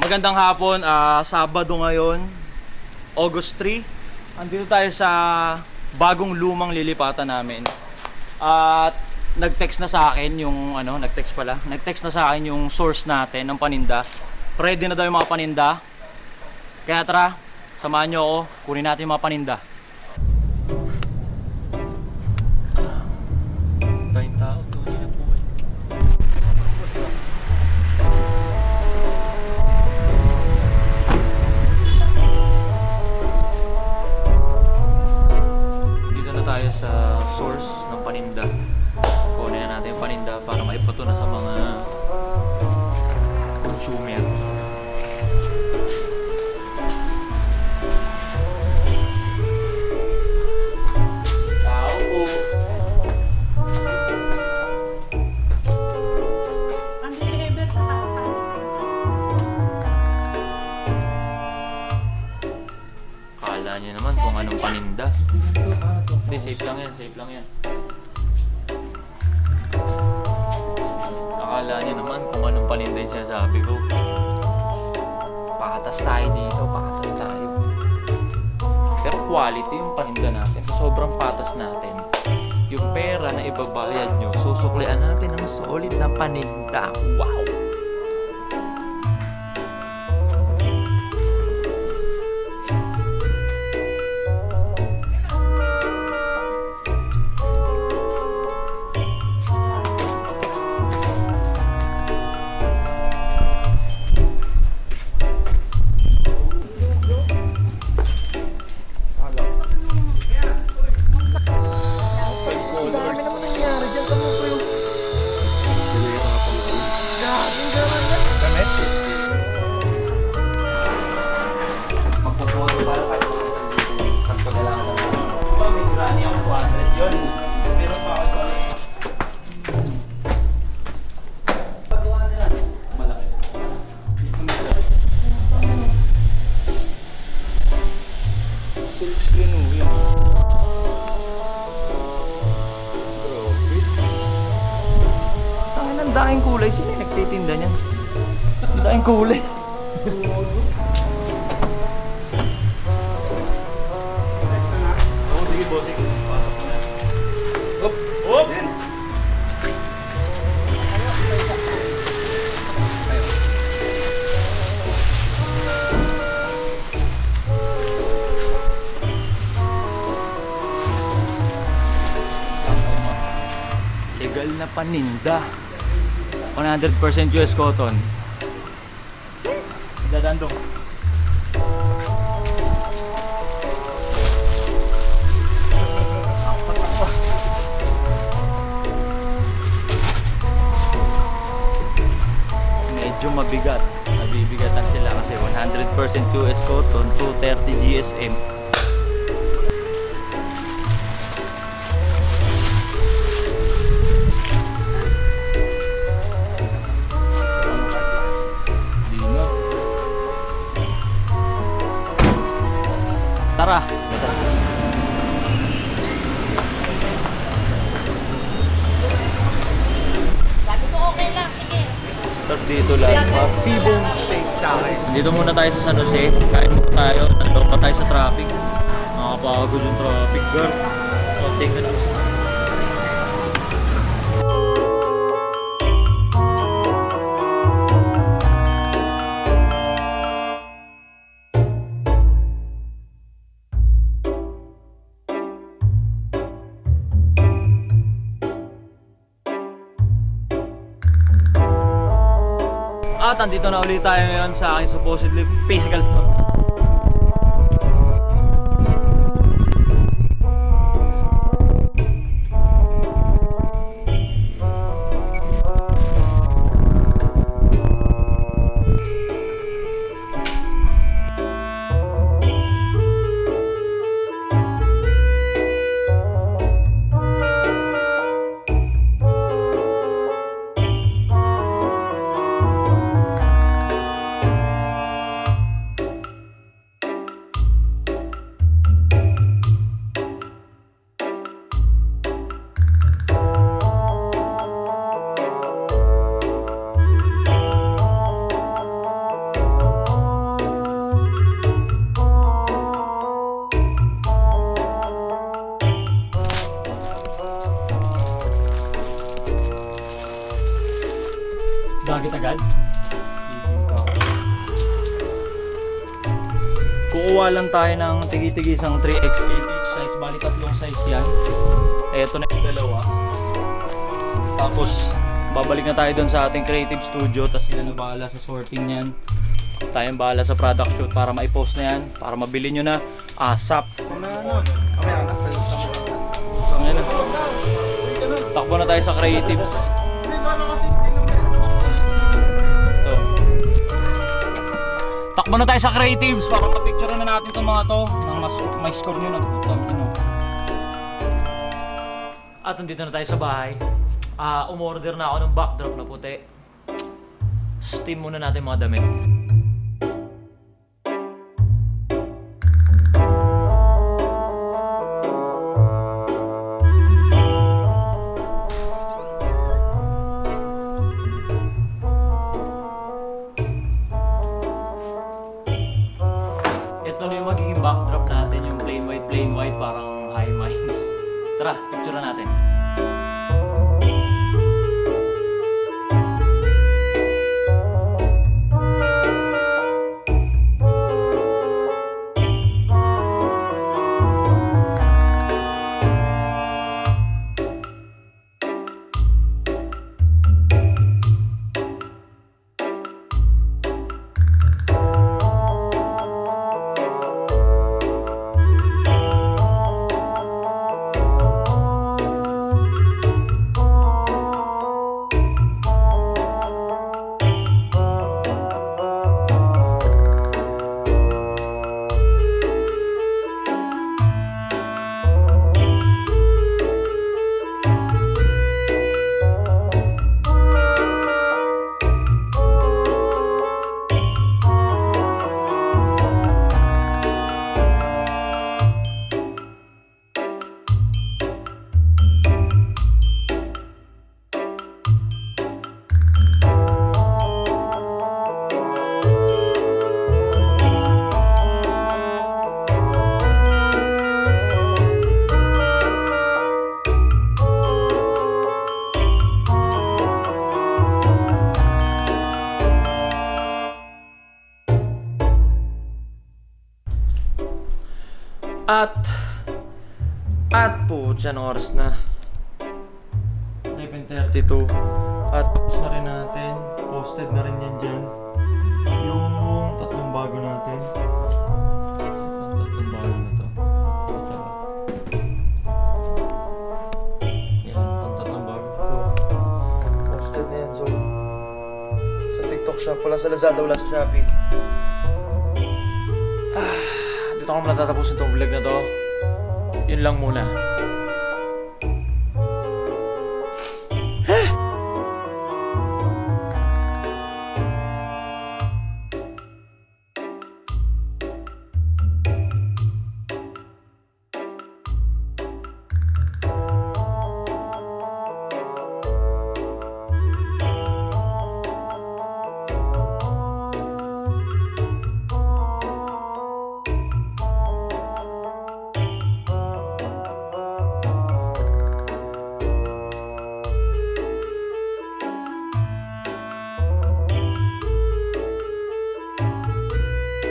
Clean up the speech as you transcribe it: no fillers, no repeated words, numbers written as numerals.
Magandang hapon, Sabado ngayon, August 3. Andito tayo sa bagong lumang lilipatan namin. At nag-text na sa akin yung nag-text na sa akin yung source natin ng paninda. Ready na daw yung mga paninda. Kaya tara, samahan nyo ako, kunin natin yung mga paninda. Tayong tao, tuloy na po eh. Dito na tayo sa source ng paninda. Kunin na natin yung paninda para maipato na sa mga consumer. Akala niya naman kung anong paninda. Hindi, safe lang yan, safe lang yan. Akala niya naman kung anong paninda yung sinasabi ko. Patas tayo dito, patas tayo. Pero quality yung paninda natin. Sobrang patas natin. Yung pera na ibabayad nyo, susuklian natin ng solid na paninda. Wow! Ang daing kulay, sino yung nagtitinda niyan? Ang daing kulay. Oo, sige bossing. Pasok mo na. Hop! Hop! Legal na paninda. 100% US cotton. Dadandong. Medyo mabigat. Nabibigatan sila kasi 100% US cotton, 230 GSM. Tara. Sabi ko okay lang, sige. Dito lang. T-bone steak sa akin. Dito muna tayo sa San Jose. Kain muna tayo. Nandun pa tayo sa traffic. Nakapagod yung traffic, girl. So, take na lang. At andito na ulit tayo ngayon sa aking supposedly physical store. agad-agad. Kukuha lang tayo ng tigi-tigisang 3x8 each size. Bali tatlong size yan. Eto na yung dalawa. Tapos babalik na tayo dun sa ating creative studio. Tapos sila na bahala sa sorting yan. Tayong bahala sa product shoot para maipost na yan. Para mabili nyo na ASAP. So ngayon na. Takbo na tayo sa creatives. Ito. Takbo na tayo sa creatives para ma-picture na natin itong mga to. Nang may score nyo na. At nandito na tayo sa bahay. Umorder na ako ng backdrop na puti. Steam muna natin mga damit. Ito na yung magiging backdrop natin, yung plain white, parang high minds. Tara, picture na natin. At po, dyan oras na 11:32. At post na rin natin. Posted na rin yan dyan. Yung tatlong bago natin. Itong tatlong bago na to. Yan, itong tatlong bago na to. Posted na yan, so sa TikTok shop, wala sa Lazada, wala sa Shopee. Dito ko muna tatapusin itong vlog na to. Yun lang muna.